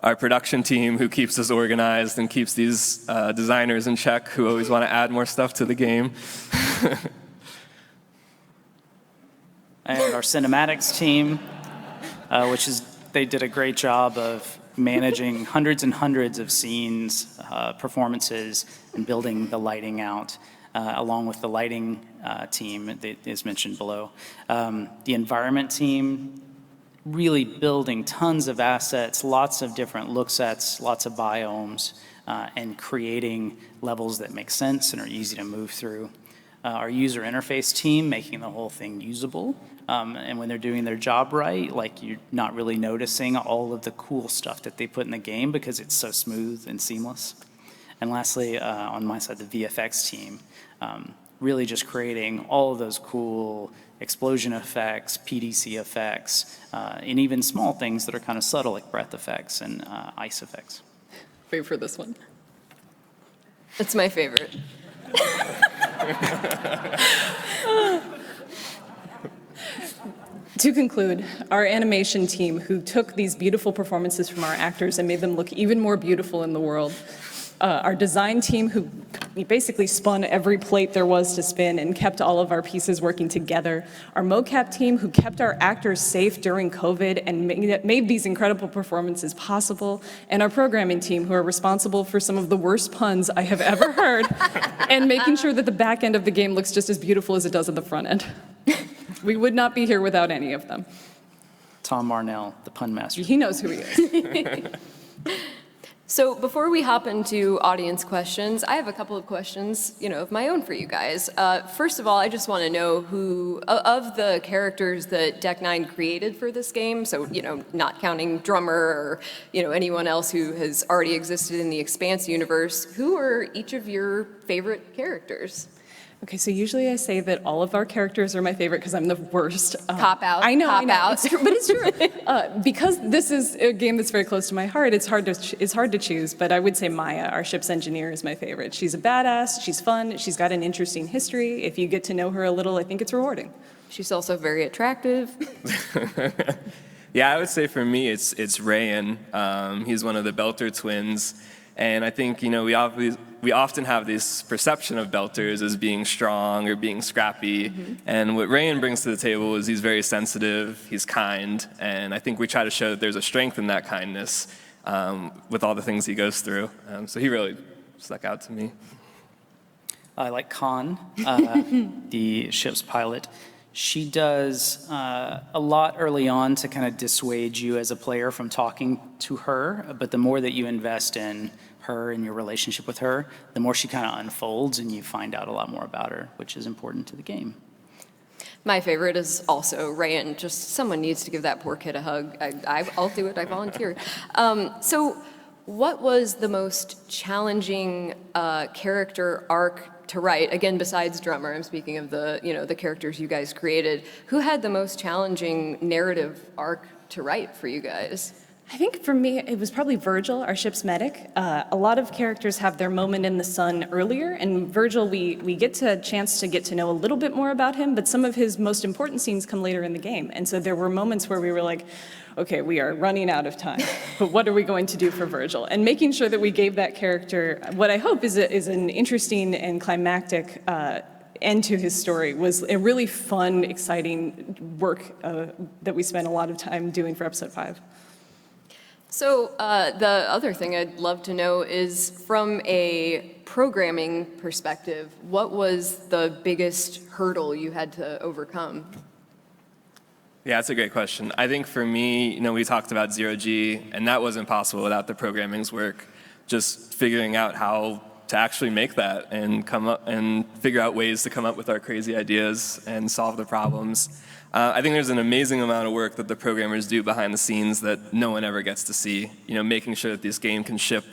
Our production team, who keeps us organized and keeps these designers in check, who always want to add more stuff to the game.
And our cinematics team, they did a great job of managing hundreds and hundreds of scenes, performances, and building the lighting out, along with the lighting team that is mentioned below. The environment team, really building tons of assets, lots of different look sets, lots of biomes, and creating levels that make sense and are easy to move through. Our user interface team, making the whole thing usable. And when they're doing their job right, like you're not really noticing all of the cool stuff that they put in the game because it's so smooth and seamless. And lastly, on my side, the VFX team, really just creating all of those cool explosion effects, PDC effects, and even small things that are kind of subtle like breath effects and ice effects.
Wait for this one.
That's my favorite.
To conclude, our animation team, who took these beautiful performances from our actors and made them look even more beautiful in the world. Our design team, who basically spun every plate there was to spin and kept all of our pieces working together. Our mocap team, who kept our actors safe during COVID and made these incredible performances possible. And our programming team, who are responsible for some of the worst puns I have ever heard, and making sure that the back end of the game looks just as beautiful as it does at the front end. We would not be here without any of them.
Tom Marnell, the pun master.
He knows who he is.
So before we hop into audience questions, I have a couple of questions, of my own for you guys. First of all, I just want to know who, of the characters that Deck 9 created for this game, so, not counting Drummer or, anyone else who has already existed in the Expanse universe, who are each of your favorite characters?
Okay, so usually I say that all of our characters are my favorite because I'm the worst.
Cop out.
I know.
Out.
It's true, but it's true. Because this is a game that's very close to my heart, it's hard to choose, but I would say Maya, our ship's engineer, is my favorite. She's a badass, she's fun, she's got an interesting history. If you get to know her a little, I think it's rewarding.
She's also very attractive.
Yeah, I would say for me it's Rayan. He's one of the Belter twins. And I think, we often have this perception of Belters as being strong or being scrappy. Mm-hmm. And what Rayan brings to the table is he's very sensitive, he's kind, and I think we try to show that there's a strength in that kindness with all the things he goes through. So he really stuck out to me.
I like Khan, the ship's pilot. She does a lot early on to kind of dissuade you as a player from talking to her, but the more that you invest in her and your relationship with her, the more she kind of unfolds and you find out a lot more about her, which is important to the game.
My favorite is also Rayan. Just someone needs to give that poor kid a hug. I'll do it, I volunteer. So what was the most challenging character arc to write? Again, besides Drummer, I'm speaking of the characters you guys created. Who had the most challenging narrative arc to write for you guys?
I think for me, it was probably Virgil, our ship's medic. A lot of characters have their moment in the sun earlier, and Virgil, we get a chance to get to know a little bit more about him, but some of his most important scenes come later in the game. And so there were moments where we were like, okay, we are running out of time, but what are we going to do for Virgil? And making sure that we gave that character what I hope is an interesting and climactic end to his story was a really fun, exciting work that we spent a lot of time doing for episode 5.
So the other thing I'd love to know is, from a programming perspective, what was the biggest hurdle you had to overcome?
Yeah, that's a great question. I think for me, we talked about 0G, and that wasn't possible without the programming's work. Just figuring out how to actually make that and come up and figure out ways to come up with our crazy ideas and solve the problems. I think there's an amazing amount of work that the programmers do behind the scenes that no one ever gets to see. Making sure that this game can ship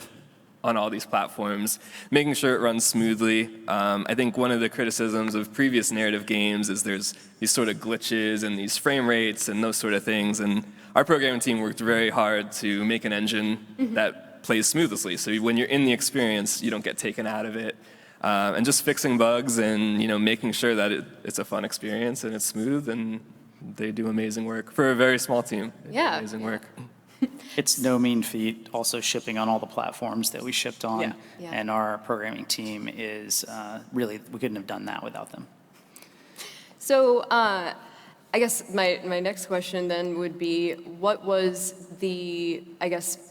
on all these platforms, making sure it runs smoothly. I think one of the criticisms of previous narrative games is there's these sort of glitches and these frame rates and those sort of things. And our programming team worked very hard to make an engine that plays smoothly. So when you're in the experience, you don't get taken out of it. And just fixing bugs and making sure that it's a fun experience and it's smooth, and they do amazing work for a very small team. They do amazing work.
It's no mean feat also shipping on all the platforms that we shipped on.
Yeah.
And our programming team is really, we couldn't have done that without them.
So I guess my next question then would be, what was the,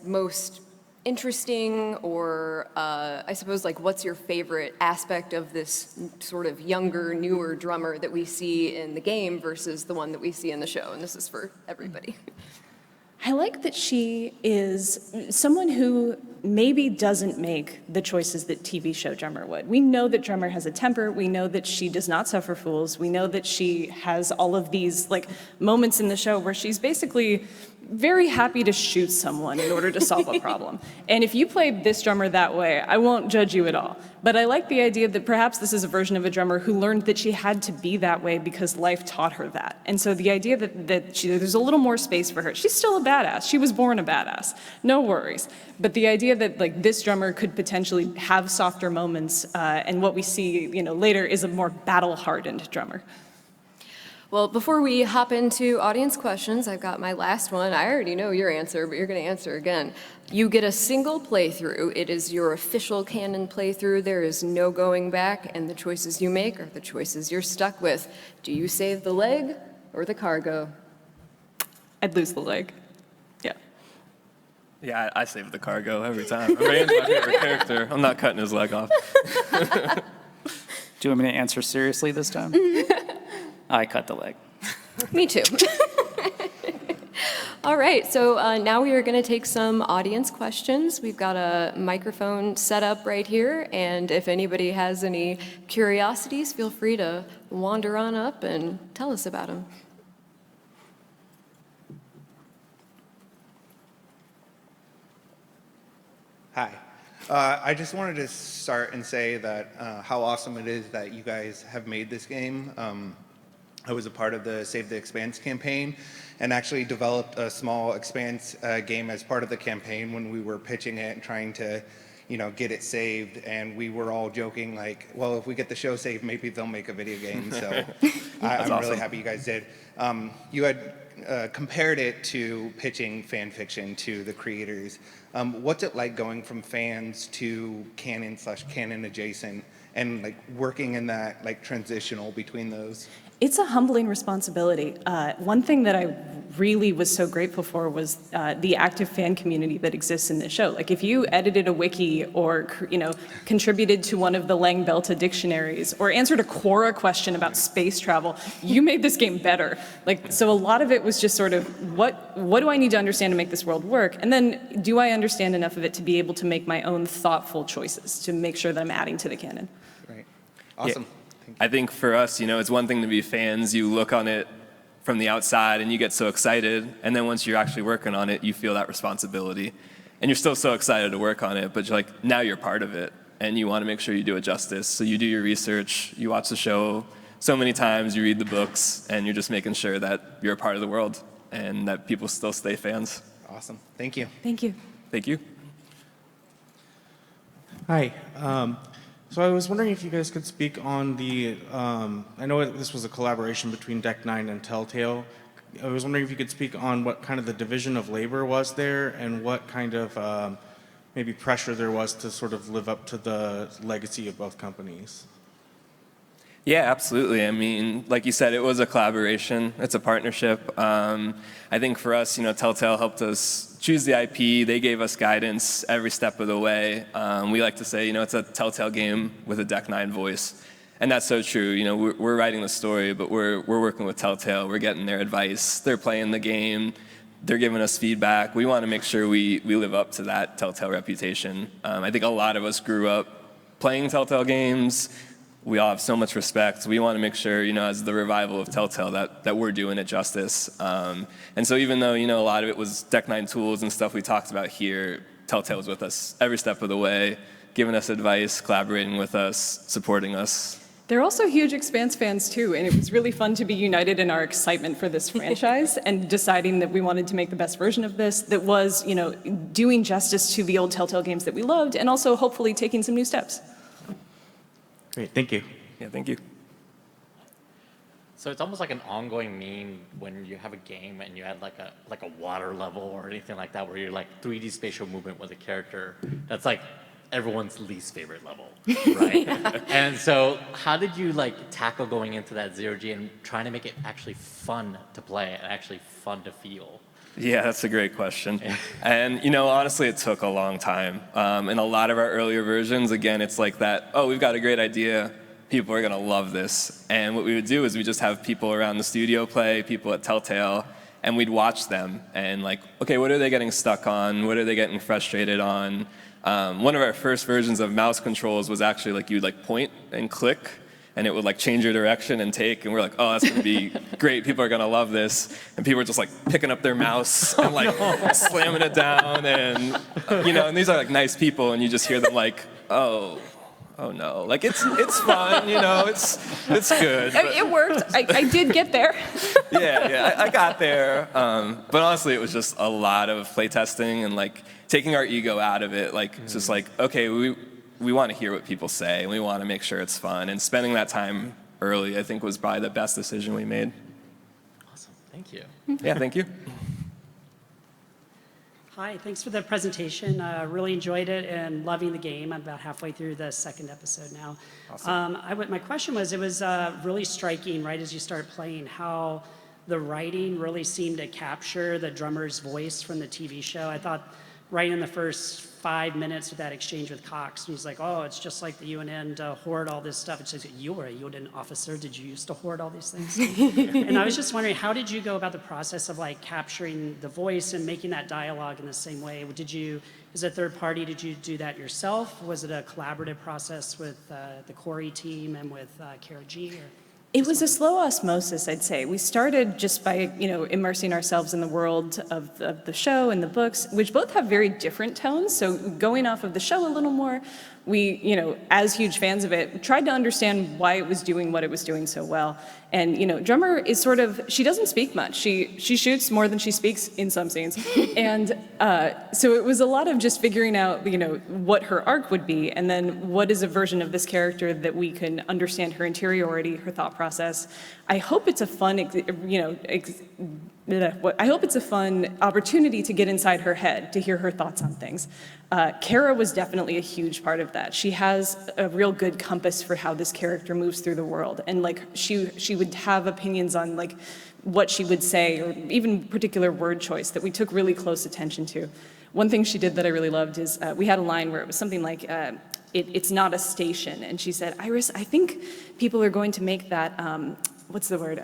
most interesting, or I suppose, what's your favorite aspect of this sort of younger, newer drummer that we see in the game versus the one that we see in the show? And this is for everybody.
I like that she is someone who maybe doesn't make the choices that TV show Drummer would. We know that Drummer has a temper. We know that she does not suffer fools. We know that she has all of these moments in the show where she's basically very happy to shoot someone in order to solve a problem. And if you play this drummer that way, I won't judge you at all. But I like the idea that perhaps this is a version of a drummer who learned that she had to be that way because life taught her that. And so the idea that there's a little more space for her. She's still a badass. She was born a badass. No worries. But the idea that this drummer could potentially have softer moments, and what we see later is a more battle-hardened drummer.
Well, before we hop into audience questions, I've got my last one. I already know your answer, but you're going to answer again. You get a single playthrough. It is your official canon playthrough. There is no going back, and the choices you make are the choices you're stuck with. Do you save the leg or the cargo?
I'd lose the leg. Yeah.
Yeah, I save the cargo every time. Rand's my favorite character. I'm not cutting his leg off.
Do you want me to answer seriously this time? I cut the leg.
Me too. All right, so now we are going to take some audience questions. We've got a microphone set up right here, and if anybody has any curiosities, feel free to wander on up and tell us about them.
Hi. I just wanted to start and say that how awesome it is that you guys have made this game. I was a part of the Save the Expanse campaign and actually developed a small Expanse game as part of the campaign when we were pitching it and trying to, get it saved. And we were all joking well, if we get the show saved, maybe they'll make a video game. So I'm
awesome.
really happy you guys did. You had compared it to pitching fan fiction to the creators. What's it like going from fans to canon/canon adjacent and working in that transitional between those?
It's a humbling responsibility. One thing that I really was so grateful for was the active fan community that exists in this show. If you edited a wiki or contributed to one of the Lang-Belta dictionaries or answered a Quora question about space travel, you made this game better. So a lot of it was just sort of what do I need to understand to make this world work, and then do I understand enough of it to be able to make my own thoughtful choices to make sure that I'm adding to the canon.
Right. Awesome.
Yeah. I think for us, it's one thing to be fans. You look on it from the outside and you get so excited. And then once you're actually working on it, you feel that responsibility. And you're still so excited to work on it, but now you're part of it. And you want to make sure you do it justice. So you do your research, you watch the show so many times, you read the books, and you're just making sure that you're a part of the world and that people still stay fans.
Awesome. Thank you.
Thank you.
Thank you.
Hi. So I was wondering if you guys could speak on the, I know this was a collaboration between Deck 9 and Telltale. I was wondering if you could speak on what kind of the division of labor was there and what kind of maybe pressure there was to sort of live up to the legacy of both companies.
Yeah, absolutely. I mean, like you said, it was a collaboration. It's a partnership. I think for us, Telltale helped us choose the IP. They gave us guidance every step of the way. We like to say, it's a Telltale game with a Deck 9 voice. And that's so true. We're writing the story, but we're working with Telltale. We're getting their advice. They're playing the game. They're giving us feedback. We want to make sure we live up to that Telltale reputation. I think a lot of us grew up playing Telltale games. We all have so much respect. We want to make sure, as the revival of Telltale, that we're doing it justice. And so even though, a lot of it was Deck 9 tools and stuff we talked about here, Telltale was with us every step of the way, giving us advice, collaborating with us, supporting us.
They're also huge Expanse fans too, and it was really fun to be united in our excitement for this franchise and deciding that we wanted to make the best version of this that was, doing justice to the old Telltale games that we loved, and also hopefully taking some new steps.
Great, thank you.
Yeah, thank you.
So it's almost like an ongoing meme when you have a game and you add like a water level or anything like that, where you're like 3D spatial movement with a character. That's like everyone's least favorite level, right? And so how did you tackle going into that 0G and trying to make it actually fun to play and actually fun to feel?
Yeah, that's a great question. And, honestly, it took a long time. In a lot of our earlier versions, again, it's like that, we've got a great idea. People are going to love this. And what we would do is we just have people around the studio play, people at Telltale, and we'd watch them. And okay, what are they getting stuck on? What are they getting frustrated on? One of our first versions of mouse controls was actually you'd point and click, and it would change your direction and take, and we're like, oh, that's gonna be great, people are gonna love this. And people are just picking up their mouse and slamming it down, and and these are nice people, and you just hear them oh no, it's fun, it's good.
It worked. I did get there.
Yeah, I got there. But honestly, it was just a lot of playtesting and taking our ego out of it. It's just okay, we want to hear what people say, and we want to make sure it's fun. And spending that time early, I think, was probably the best decision we made.
Awesome, thank you.
Yeah, thank you.
Hi, thanks for the presentation. Really enjoyed it and loving the game. I'm about halfway through the second episode now. Awesome. My question was, it was really striking right as you started playing how the writing really seemed to capture the drummer's voice from the TV show. I thought right in the first 5 minutes of that exchange with Cox, and he's like, oh, it's just like the UNN to hoard all this stuff. It's just, you were a UNN officer. Did you used to hoard all these things? And I was just wondering, how did you go about the process of capturing the voice and making that dialogue in the same way? As a third party, did you do that yourself? Was it a collaborative process with the Corey team and with Cara Gee?
It was a slow osmosis, I'd say. We started just by, immersing ourselves in the world of the show and the books, which both have very different tones. So going off of the show a little more, we, as huge fans of it, tried to understand why it was doing what it was doing so well. And, Drummer is she doesn't speak much. She shoots more than she speaks in some scenes. And so it was a lot of just figuring out, what her arc would be, and then what is a version of this character that we can understand her interiority, her thought process. I hope it's a fun, I hope it's a fun opportunity to get inside her head, to hear her thoughts on things. Cara was definitely a huge part of that. She has a real good compass for how this character moves through the world. And she would have opinions on what she would say, or even particular word choice that we took really close attention to. One thing she did that I really loved is we had a line where it was something like, it's not a station. And she said, Iris, I think people are going to make that, what's the word?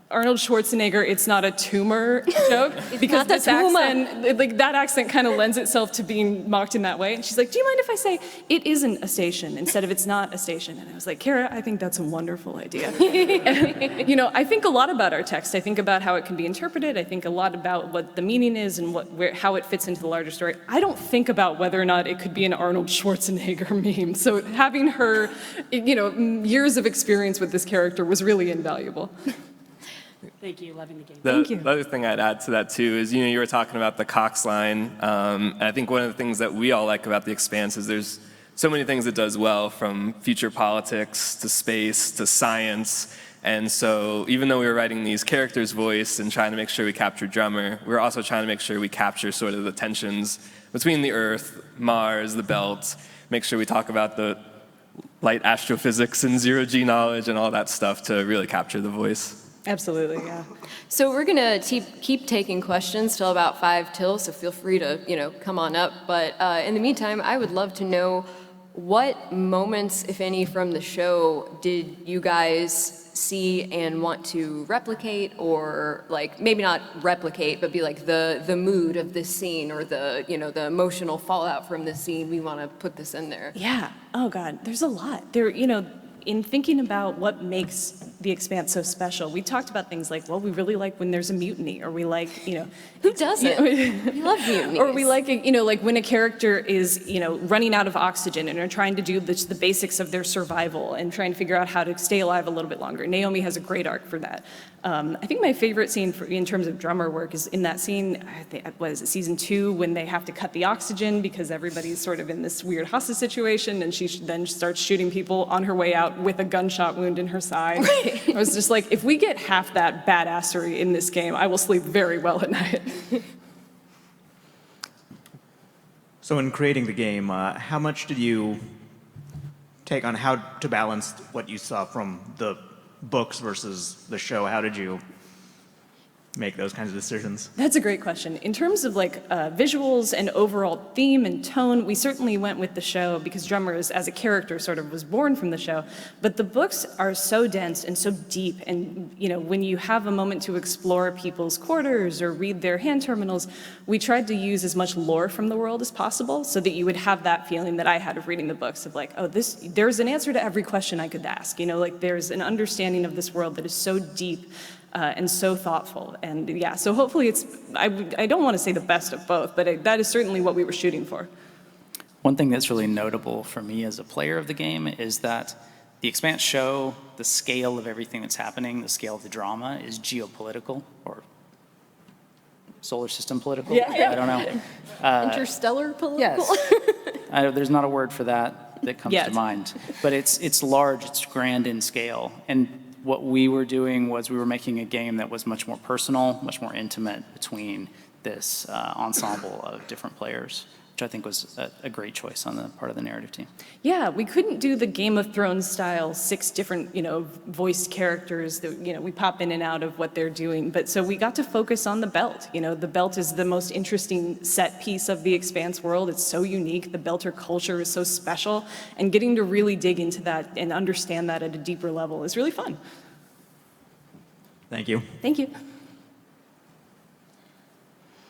Arnold Schwarzenegger, it's not a tumor joke, because this accent, that accent kind of lends itself to being mocked in that way. And she's like, do you mind if I say it isn't a station instead of it's not a station? And I was like, Cara, I think that's a wonderful idea. And, I think a lot about our text. I think about how it can be interpreted. I think a lot about what the meaning is and how it fits into the larger story. I don't think about whether or not it could be an Arnold Schwarzenegger meme. So having her, years of experience with this character was really invaluable.
Thank you, loving the game.
Thank you.
The other thing I'd add to that too is, you were talking about the Cox line, and I think one of the things that we all like about the Expanse is there's so many things it does well, from future politics to space to science. And so even though we were writing these characters' voice and trying to make sure we capture Drummer, we were also trying to make sure we capture sort of the tensions between the Earth, Mars, the Belt, make sure we talk about the light astrophysics and zero-G knowledge and all that stuff to really capture the voice.
Absolutely, yeah.
So we're gonna keep taking questions till about 5 till, so feel free to, come on up. But in the meantime, I would love to know what moments, if any, from the show did you guys see and want to replicate, or like maybe not replicate, but be like the mood of this scene, or the emotional fallout from this scene. We want to put this in there.
Yeah. Oh God, there's a lot. There, in thinking about what makes The Expanse so special, we talked about things like, well, we really like when there's a mutiny, or we like,
Who doesn't? We love mutinies.
Or we like, like when a character is, running out of oxygen and are trying to do the basics of their survival and trying to figure out how to stay alive a little bit longer. Naomi has a great arc for that. I think my favorite scene in terms of drummer work is in that scene, I think, was it season 2, when they have to cut the oxygen because everybody's sort of in this weird hostage situation, and she then starts shooting people on her way out with a gunshot wound in her side. Right. I was just like, if we get half that badassery in this game, I will sleep very well at night.
So in creating the game, how much did you take on how to balance what you saw from the books versus the show? How did you make those kinds of decisions?
That's a great question. In terms of visuals and overall theme and tone, we certainly went with the show because Drummer as a character sort of was born from the show. But the books are so dense and so deep, and when you have a moment to explore people's quarters or read their hand terminals, we tried to use as much lore from the world as possible so that you would have that feeling that I had of reading the books of like, oh, there's an answer to every question I could ask. There's an understanding of this world that is so deep and so thoughtful. And yeah, so hopefully I don't want to say the best of both, but that is certainly what we were shooting for.
One thing that's really notable for me as a player of the game is that the Expanse show, the scale of everything that's happening, the scale of the drama is geopolitical or solar system political.
Yeah.
I don't know.
Interstellar political?
Yes. There's not a word for that comes
Yes.
to mind. But it's large, it's grand in scale. And what we were doing was we were making a game that was much more personal, much more intimate between this ensemble of different players, which I think was a great choice on the part of the narrative team.
Yeah, we couldn't do the Game of Thrones style 6 different, voiced characters that, we pop in and out of what they're doing. But so we got to focus on the belt. The belt is the most interesting set piece of the Expanse world. It's so unique. The belter culture is so special. And getting to really dig into that and understand that at a deeper level is really fun.
Thank you.
Thank you.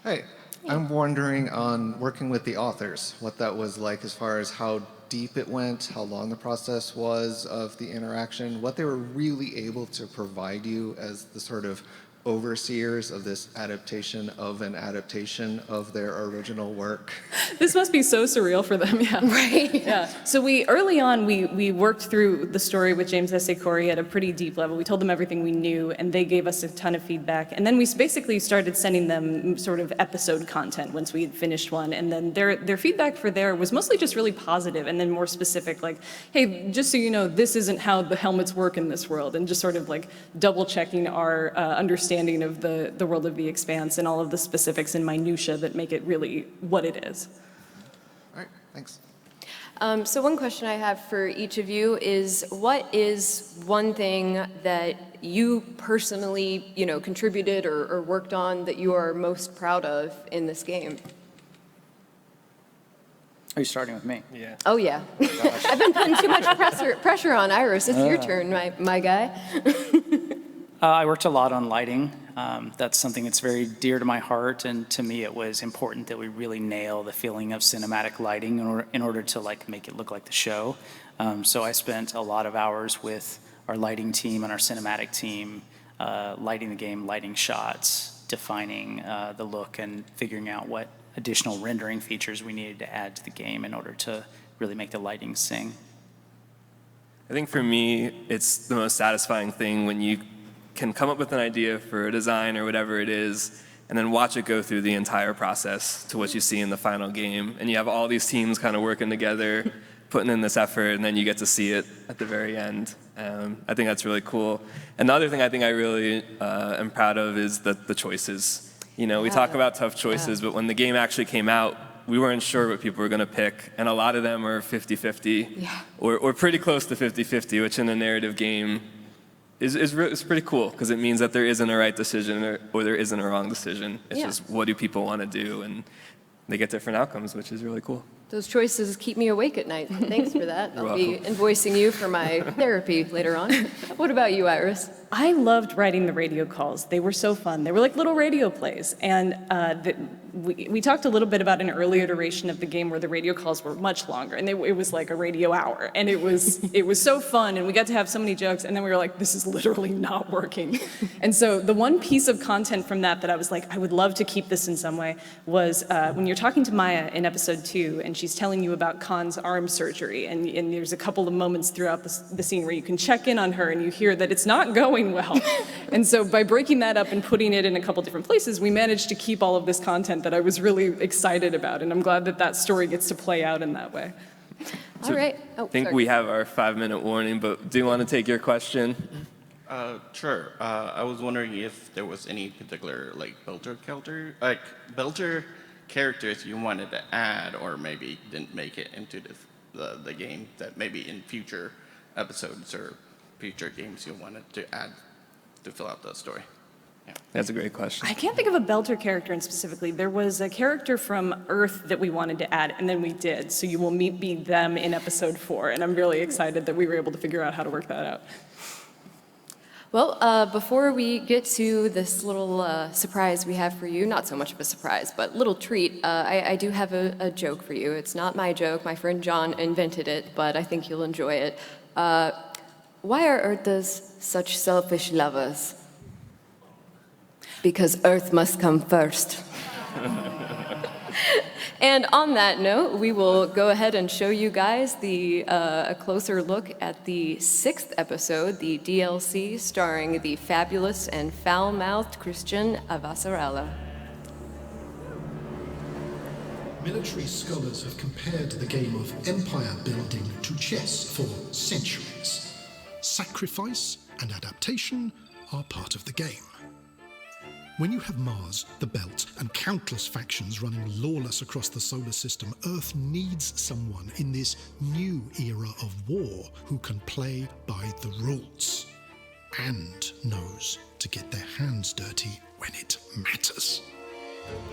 Hey, I'm wondering on working with the authors, what that was like as far as how deep it went, how long the process was of the interaction, what they were really able to provide you as the sort of overseers of this adaptation of an adaptation of their original work.
This must be so surreal for them, yeah.
Right.
Yeah. So early on, we worked through the story with James S.A.Corey at a pretty deep level. We told them everything we knew, and they gave us a ton of feedback. And then we basically started sending them sort of episode content once we had finished one. And then their feedback for there was mostly just really positive, and then more specific, like, hey, just so you know, this isn't how the helmets work in this world, and just sort of like double-checking our understanding of the world of the Expanse and all of the specifics and minutia that make it really what it is.
All right, thanks.
So one question I have for each of you is, what is one thing that you personally, contributed or worked on that you are most proud of in this game?
Are you starting with me?
Yeah.
Oh, yeah. I've been putting too much pressure on Iris. It's your turn, my guy.
I worked a lot on lighting. That's something that's very dear to my heart, and to me it was important that we really nail the feeling of cinematic lighting in order to make it look like the show. So I spent a lot of hours with our lighting team and our cinematic team, lighting the game, lighting shots, defining the look, and figuring out what additional rendering features we needed to add to the game in order to really make the lighting sing.
I think for me, it's the most satisfying thing when you can come up with an idea for a design or whatever it is, and then watch it go through the entire process to what you see in the final game. And you have all these teams kind of working together, putting in this effort, and then you get to see it at the very end. I think that's really cool. And the other thing I think I really am proud of is the choices. We talk about tough choices, but when the game actually came out, we weren't sure what people were going to pick, and a lot of them are 50-50,
Yeah.
or pretty close to 50-50, which in a narrative game is pretty cool, because it means that there isn't a right decision or there isn't a wrong decision. It's
Yeah.
just what do people want to do, and they get different outcomes, which is really cool.
Those choices keep me awake at night. Thanks for that.
You're
I'll be invoicing you for my therapy later on. What about you, Iris?
I loved writing the radio calls. They were so fun. They were like little radio plays. And we talked a little bit about an early iteration of the game where the radio calls were much longer, and it was like a radio hour. And it was so fun, and we got to have so many jokes, and then we were like, this is literally not working. And so the one piece of content from that I was like, I would love to keep this in some way, was when you're talking to Maya in episode 2, and she's telling you about Khan's arm surgery, and there's a couple of moments throughout the scene where you can check in on her, and you hear that it's not going well. And so by breaking that up and putting it in a couple different places, we managed to keep all of this content that I was really excited about, and I'm glad that that story gets to play out in that way.
All right. Oh,
I think
sorry.
we have our 5-minute warning, but do you want to take your question?
Sure. I was wondering if there was any particular belter characters you wanted to add, or maybe didn't make it into the game, that maybe in future episodes or future games you wanted to add to fill out the story. Yeah.
That's a great question.
I can't think of a Belter character in specifically. There was a character from Earth that we wanted to add, and then we did. So you will meet them in episode 4, and I'm really excited that we were able to figure out how to work that out.
Well, before we get to this little surprise we have for you, not so much of a surprise, but little treat, I do have a joke for you. It's not my joke. My friend John invented it, but I think you'll enjoy it. Why are Earthers such selfish lovers? Because Earth must come first. And on that note, we will go ahead and show you guys a closer look at the 6th episode, the DLC, starring the fabulous and foul-mouthed Christian Avasarala.
Military scholars have compared the game of empire building to chess for centuries. Sacrifice and adaptation are part of the game. When you have Mars, the Belt, and countless factions running lawless across the solar system, Earth needs someone in this new era of war who can play by the rules and knows to get their hands dirty when it matters.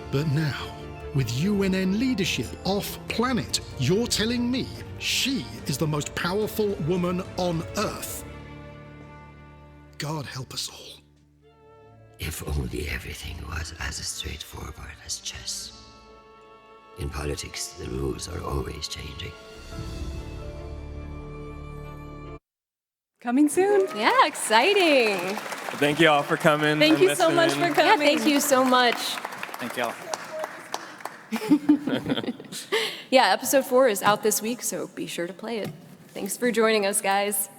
But now, with UNN leadership off-planet, you're telling me she is the most powerful woman on Earth. God help us all.
If only everything was as straightforward as chess. In politics, the rules are always changing.
Coming soon.
Yeah, exciting.
Thank you all for coming.
Thank
and
you so much
listening.
for coming.
Yeah, thank you so much.
Thank y'all.
Yeah, episode 4 is out this week, so be sure to play it. Thanks for joining us, guys.